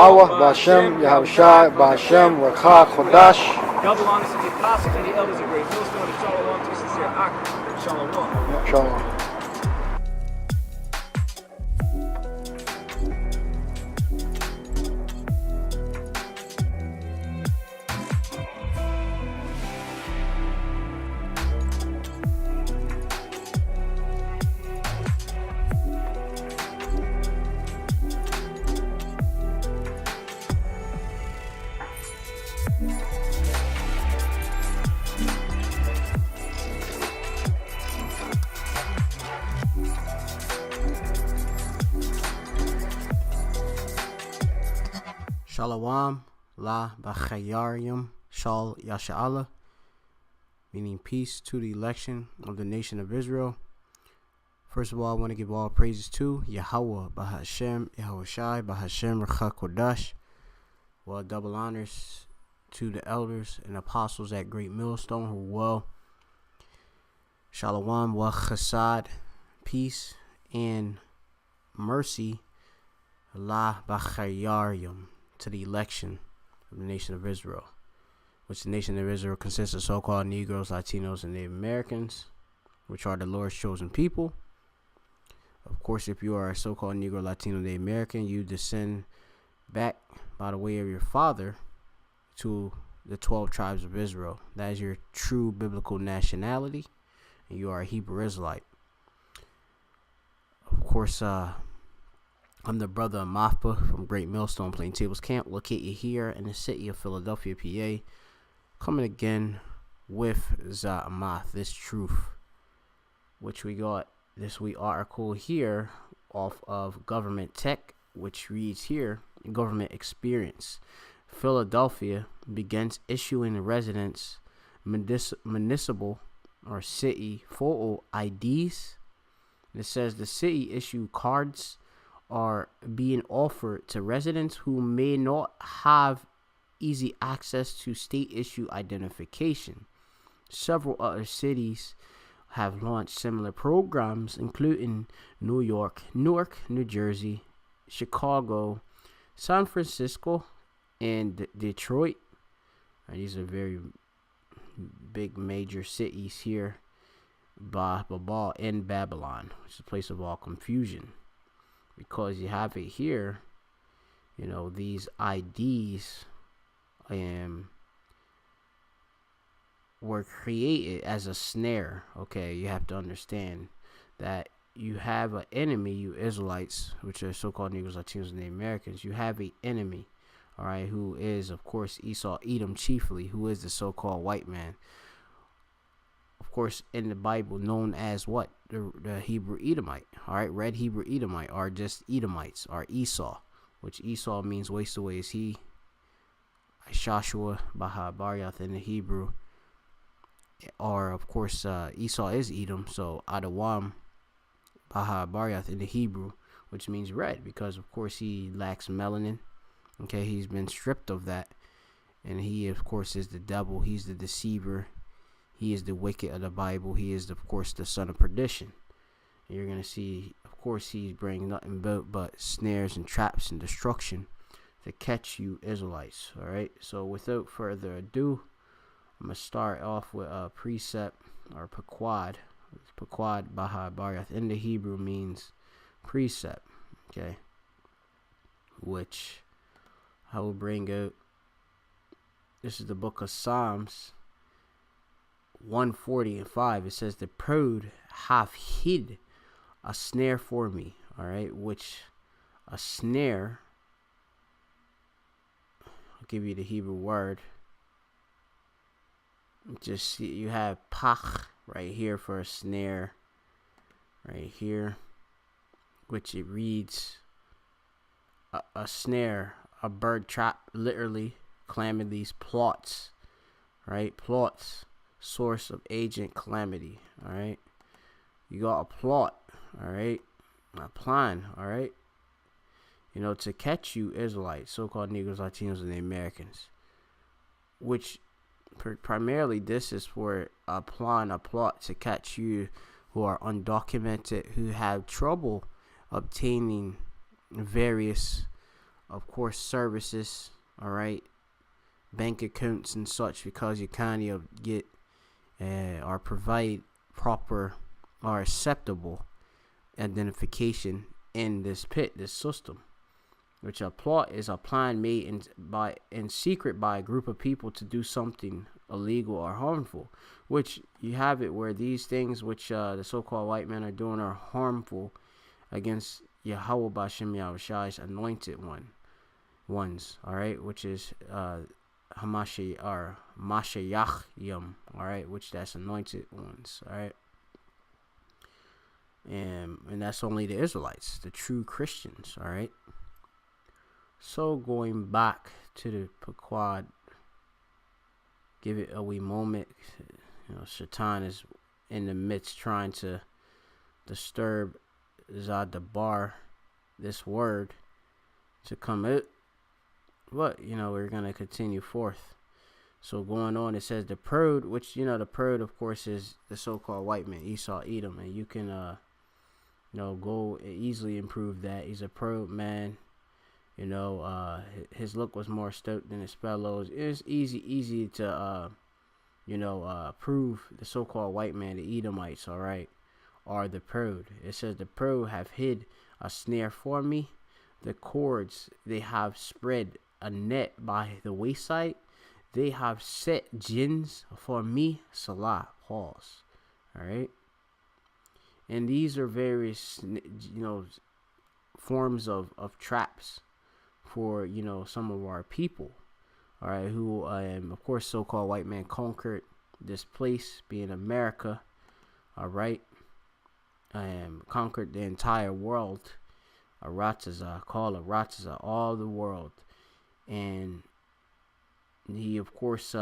Yahweh, Ba'Shem, Yahushai, Ba'Shem, Rakha, Chodash. Double honors to the apostles and the elders of Great Millstone, and Shalom to sincere Ak. Shalom. Shalom. Shalom, La Bachayarium, Shal Yasha'Allah, meaning peace to the election of the nation of Israel. First of all, I want to give all praises to Yahweh, Bahashem, Yahushai, Bahashem, Rakha Kodash. Well, double honors to the elders and apostles at Great Millstone who well. Shalom, wa chesed, peace and mercy, La Bachayarium, to the election of the nation of Israel, which the nation of Israel consists of so-called Negroes, Latinos, and Native Americans, which are the Lord's chosen people. Of course, if you are a so-called Negro, Latino, Native American, you descend back by the way of your father to the 12 tribes of Israel. That is your true biblical nationality, and you are a Hebrew Israelite. Of course, I'm the brother of Mafpa from Great Millstone Plain Tables Camp, located here in the city of Philadelphia, PA. Coming again with Za'amath, this truth, which we got this week article here off of Government Tech, which reads here, Government Experience. Philadelphia begins issuing residents municipal or city photo IDs. It says the city issued cards are being offered to residents who may not have easy access to state-issued identification. Several other cities have launched similar programs, including New York, Newark, New Jersey, Chicago, San Francisco, and Detroit. These are very big major cities here. Babel and Babylon, which is a place of all confusion. Because you have it here, you know, these IDs were created as a snare. Okay, you have to understand that you have an enemy, you Israelites, which are so-called Negroes, Latinos, and Native Americans. You have an enemy, all right, who is, of course, Esau, Edom chiefly, who is the so-called white man. Of course, in the Bible, known as what? The Hebrew Edomite. All right, red Hebrew Edomite are just Edomites, are Esau, which Esau means waste away is he. Joshua, Baha, Baryath in the Hebrew. Or, of course, Esau is Edom, so Adawam, Baha, Baryath in the Hebrew, which means red, because, of course, he lacks melanin. Okay, he's been stripped of that. And he, of course, is the devil. He's the deceiver. He is the wicked of the Bible. He is, of course, the son of perdition. And you're going to see, of course, he's bringing nothing but snares and traps and destruction to catch you Israelites. All right. So without further ado, I'm going to start off with a precept or pequod. Pequod, Baha, Baryath in the Hebrew means precept. Okay. Which I will bring out. This is the book of Psalms 140:5. It says, the proud hath hid a snare for me. All right, which a snare, I'll give you the Hebrew word. Just see, you have pach right here for a snare, right here, which it reads a snare, a bird trap, literally calamities, plots, right? Plots. Source of agent calamity. All right, you got a plot. All right, a plan. All right, you know, to catch you Israelites, so-called Negroes, Latinos, and the Americans, which primarily this is for a plan, a plot to catch you who are undocumented, who have trouble obtaining various of course, services, all right, bank accounts and such, because you kind of get or provide proper or acceptable identification in this pit, this system, which a plot is a plan made in secret by a group of people to do something illegal or harmful, which you have it where these things which the so-called white men are doing are harmful against Yahweh Bashem Yahushai's anointed ones, all right, which is Hamashiach or Mashiach, all right, which that's anointed ones, all right, and that's only the Israelites, the true Christians, all right. So going back to the Pequod, give it a wee moment. Shaitan is in the midst trying to disturb Zadabar, this word, to come out. But, we're going to continue forth. So going on, it says the Prode, which, the Prode, of course, is the so-called white man, Esau, Edom. And you can, go easily improve that. He's a Prode man. His look was more stoked than his fellows. It's easy to, prove the so-called white man, the Edomites, all right, are the Prode. It says the Prode have hid a snare for me. The cords, they have spread a net by the wayside. They have set gins for me. Salah, pause. All right. And these are various, forms of traps for, some of our people. All right. Who, of course, so-called white man conquered this place, being America. All right. Conquered the entire world. Arataza, call Arataza, all the world. And he, of course,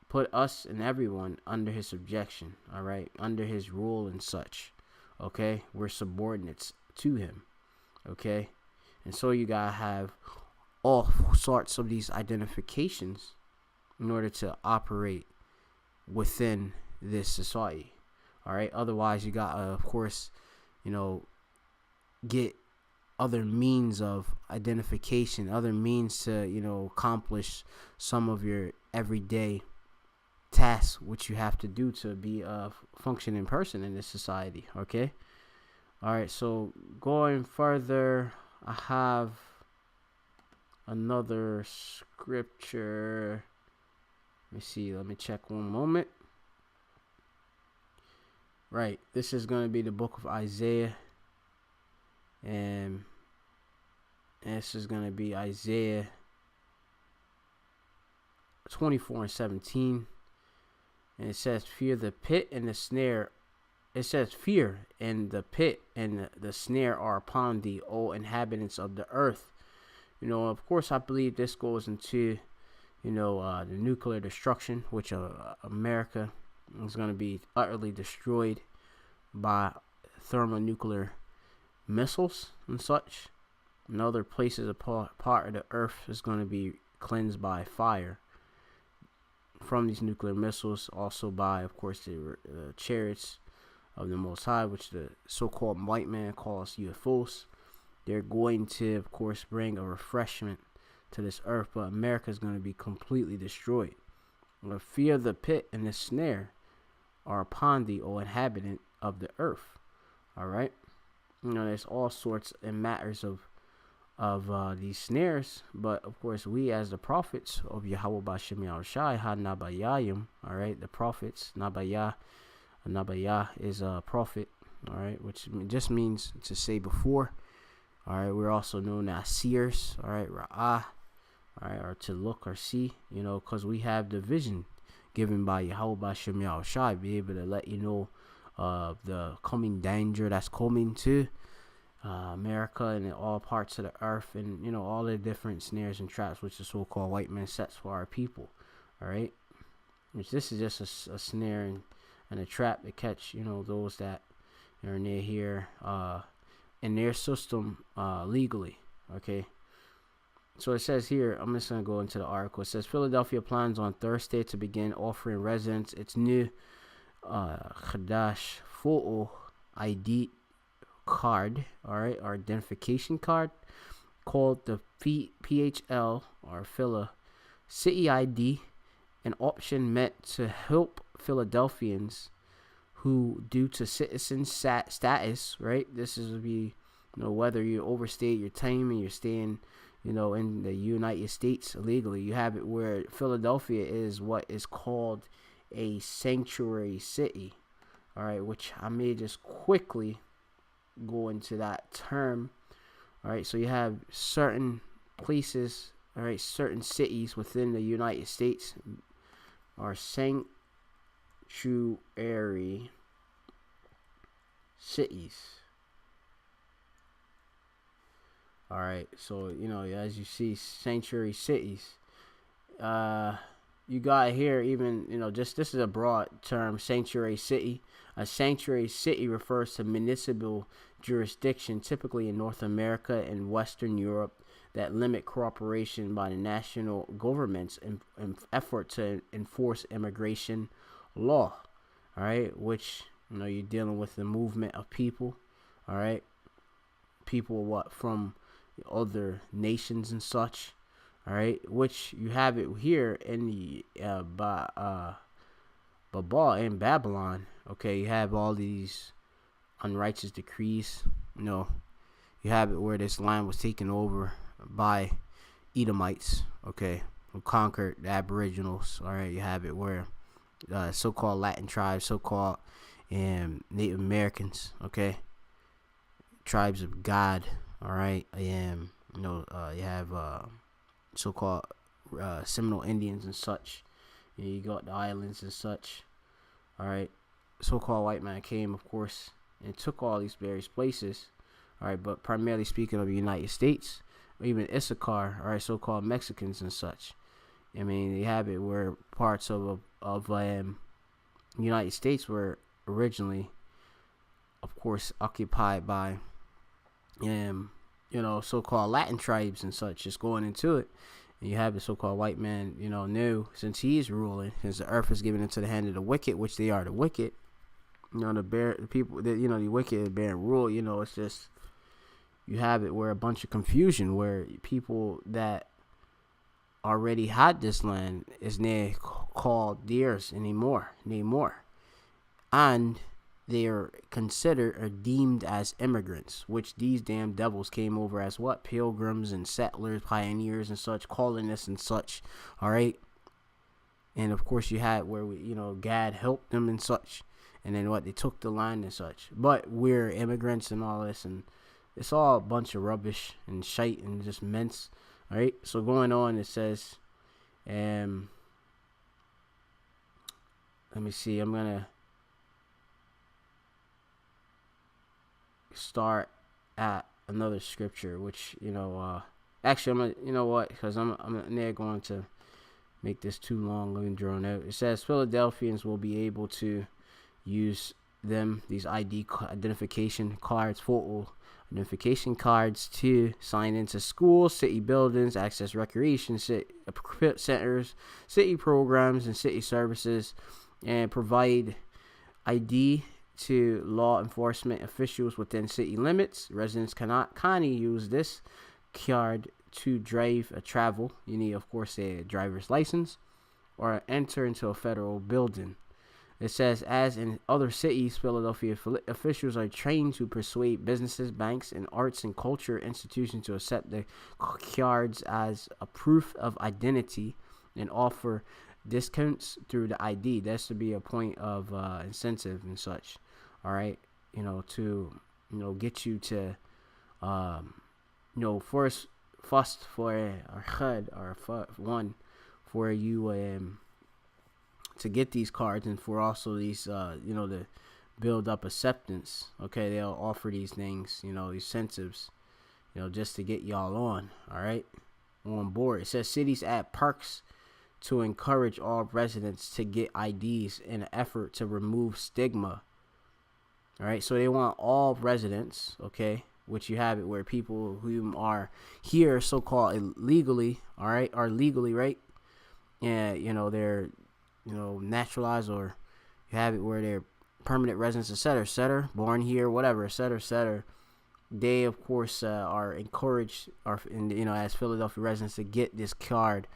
put us and everyone under his subjection, all right, under his rule and such, okay? We're subordinates to him, okay? And so you gotta have all sorts of these identifications in order to operate within this society, all right? Otherwise, you gotta, of course, get other means of identification, other means to, accomplish some of your everyday tasks, which you have to do to be a functioning person in this society, okay? All right, so going further, I have another scripture. Let me see, let me check one moment. Right, this is going to be the book of Isaiah. And this is going to be Isaiah 24:17. And it says, fear the pit and the snare. It says, fear and the pit and the snare are upon thee, O inhabitants of the earth. Of course, I believe this goes into, the nuclear destruction, which America is going to be utterly destroyed by thermonuclear missiles and such, and other places of part of the earth is going to be cleansed by fire from these nuclear missiles, also by, of course, the chariots of the Most High, which the so-called white man calls UFOs. They're going to, of course, bring a refreshment to this earth, but America is going to be completely destroyed. The fear of the pit and the snare are upon thee, O inhabitant of the earth. All right. There's all sorts and matters of these snares, but of course we as the prophets of Yahweh Bashem Yahushai had Nabayayim, all right, the prophets, Nabayah is a prophet, all right, which just means to say before, all right. We're also known as seers, all right, Ra'ah, all right, or to look or see, because we have the vision given by Yahweh Bashem Yahushai, be able to let you know of the coming danger that's coming to America and in all parts of the earth, and all the different snares and traps which the so-called white man sets for our people, all right, which this is just a snare and a trap to catch those that are near here in their system legally, okay. So it says here, I'm just going to go into the article. It says Philadelphia plans on Thursday to begin offering residents its new Khadash Photo ID card, all right, our identification card, called the PHL or Phila City ID, an option meant to help Philadelphians who, due to citizen status, right? This is be, whether you overstayed your time and you're staying, in the United States illegally. You have it where Philadelphia is what is called a sanctuary city. All right, which I may just quickly go into that term. All right, so you have certain places, all right, certain cities within the United States are sanctuary cities. All right, so as you see, sanctuary cities. You got here even just this is a broad term, sanctuary city. A sanctuary city refers to municipal jurisdiction, typically in North America and Western Europe, that limit cooperation by the national governments in effort to enforce immigration law. All right, which you're dealing with the movement of people. All right, people from other nations and such. All right, which you have it here in the in Babylon. Okay, you have all these unrighteous decrees. You have it where this land was taken over by Edomites. Okay, who conquered the Aboriginals. All right, you have it where so-called Latin tribes, so-called Native Americans. Okay, tribes of God. All right, you have so-called Seminole Indians and such. You got the islands and such. All right, so-called white man came, of course, and took all these various places. All right, but primarily speaking of the United States, or even Issachar, all right, so-called Mexicans and such. I mean, you have it where parts of United States were originally, of course, occupied by so-called Latin tribes and such, just going into it. And you have the so-called white man, new, since he's ruling, since the earth is given into the hand of the wicked, which they are the wicked. The people that, the wicked bearing rule, it's just, you have it where a bunch of confusion, where people that already had this land is now called theirs anymore. And they are considered or deemed as immigrants, which these damn devils came over as what? Pilgrims and settlers, pioneers and such, colonists and such. All right. And of course you had where God helped them and such. And then they took the land and such. But we're immigrants and all this, and it's all a bunch of rubbish and shite and just mince. All right. So going on, it says, let me see. I'm gonna start at another scripture, which actually I'm gonna because I'm never going to make this too long and drawn out. It says Philadelphians will be able to use these identification cards, photo identification cards, to sign into schools, city buildings, access recreation centers, city programs, and city services, and provide ID to law enforcement officials within city limits. Residents cannot use this card to travel. You need, of course, a driver's license or enter into a federal building. It says, as in other cities, Philadelphia officials are trained to persuade businesses, banks, and arts and culture institutions to accept the cards as a proof of identity and offer discounts through the ID. That's to be a point of incentive and such. All right, to get you to first for a HUD or one for you to get these cards, and for also these to build up acceptance. Okay, they'll offer these things, these incentives, just to get y'all on board. It says cities add perks to encourage all residents to get IDs in an effort to remove stigma. All right, so they want all residents, okay, which you have it where people who are here so-called illegally, all right, are legally, right, and they're naturalized, or you have it where they're permanent residents, etc., born here, whatever, etc., they of course are encouraged, as Philadelphia residents, to get this card,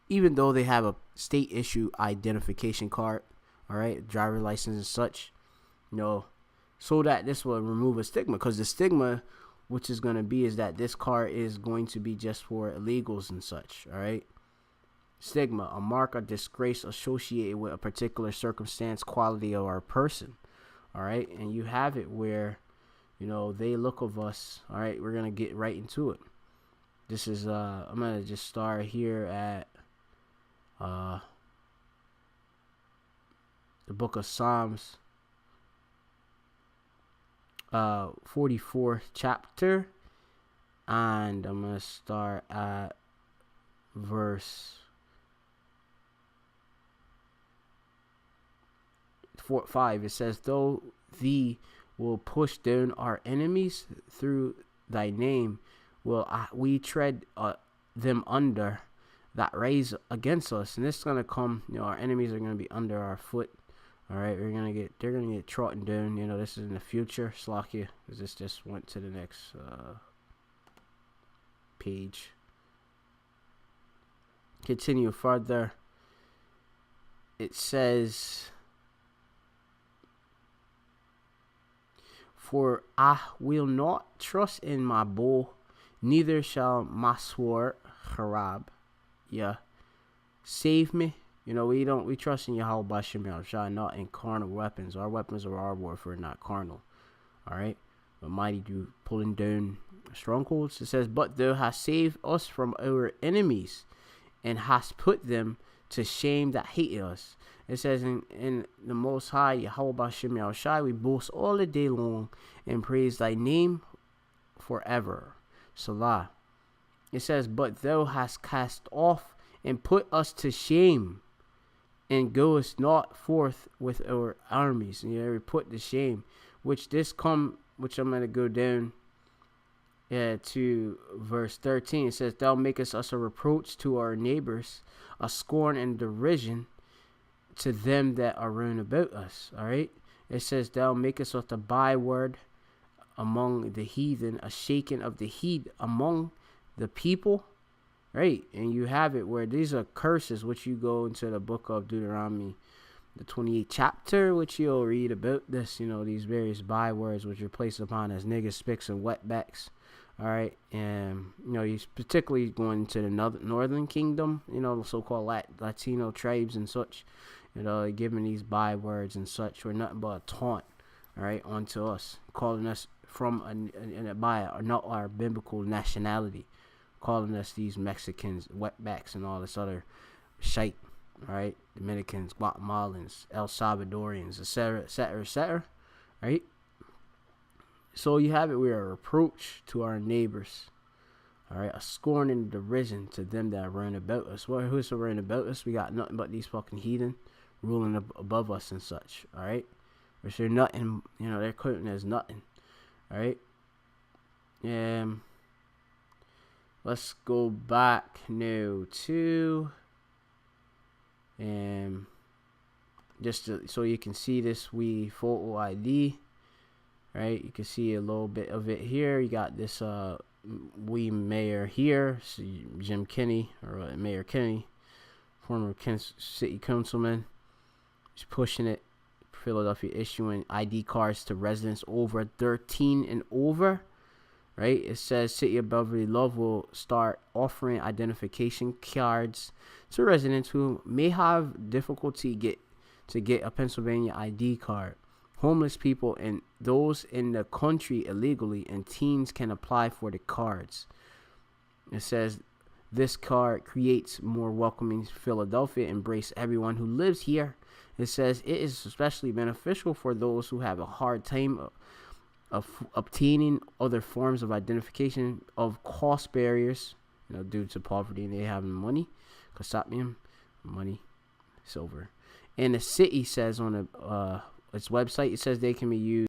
even though they have a state issue identification card, all right, driver license and such, so that this will remove a stigma, because the stigma which is going to be is that this card is going to be just for illegals and such, all right. Stigma, a mark of disgrace associated with a particular circumstance, quality, or a person, all right. And you have it where, they look of us, all right. We're going to get right into it. This is, I'm going to just start here at the book of Psalms, 44th chapter, and I'm going to start at verse 5. It says, though thee will push down our enemies, through thy name will we tread them under that rise against us. And this is going to come, our enemies are going to be under our foot. All right, they're gonna get trodden down. This is in the future. Slovakia, because this just went to the next page. Continue further. It says, for I will not trust in my bow, neither shall my sword harab. Save me. We trust in Yahweh Bashem Yahushua, not in carnal weapons. Our weapons are our warfare, not carnal. All right, but mighty do pulling down strongholds. It says, but thou hast saved us from our enemies, and hast put them to shame that hated us. It says, in the Most High Yahweh Bashem Yahushua, we boast all the day long and praise thy name forever. Salah. It says, but thou hast cast off and put us to shame, and goest not forth with our armies. And we put to shame, which I'm going to go down to verse 13. It says, thou makest us a reproach to our neighbors, a scorn and derision to them that are round about us. All right. It says, thou makest us a byword among the heathen, a shaking of the heat among the people. Right, and you have it where these are curses, which you go into the book of Deuteronomy, the 28th chapter, which you'll read about this, these various bywords which are placed upon us, niggas, spicks, and wetbacks. All right, and, he's particularly going into the northern kingdom, the so-called Latino tribes and such, giving these bywords and such were nothing but a taunt, all right, onto us, calling us by not our biblical nationality, calling us these Mexicans, wetbacks, and all this other shite, all right? Dominicans, Guatemalans, El Salvadorians, etc., etc., etc., right? So you have it. We are a reproach to our neighbors, all right? A scorn and derision to them that are round about us. Well, who's round about us? We got nothing but these fucking heathen ruling above us and such, all right? Which they're nothing, they're quoting as nothing, all right? Let's go back now to, just so you can see this photo ID, right? You can see a little bit of it here. You got this mayor here, so Jim Kenney, or Mayor Kenney, former city councilman. He's pushing it. Philadelphia issuing ID cards to residents over 13 and over. Right, it says City of Beverly Love will start offering identification cards to residents who may have difficulty to get a Pennsylvania ID card. Homeless people and those in the country illegally, and teens can apply for the cards. It says this card creates more welcoming Philadelphia, embrace everyone who lives here. It says it is especially beneficial for those who have a hard time of obtaining other forms of identification, of cost barriers, due to poverty and they having money, kasapium, money, silver. And the city says on its website, it says they can be used